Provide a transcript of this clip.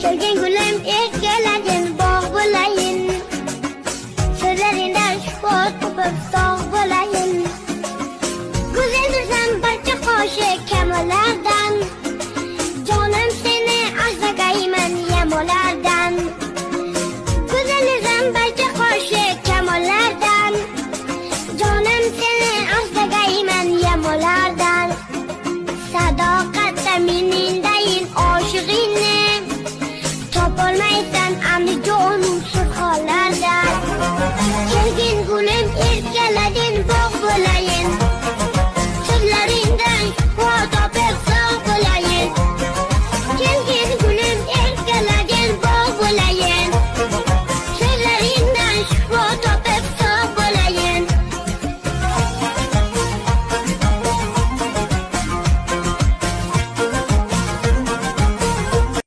Kelgen gülüm erkeledin bağ bulayın. Sözlerinden şükür kopup sağ bulayın. Güzel dursam parça koşu kemalarda.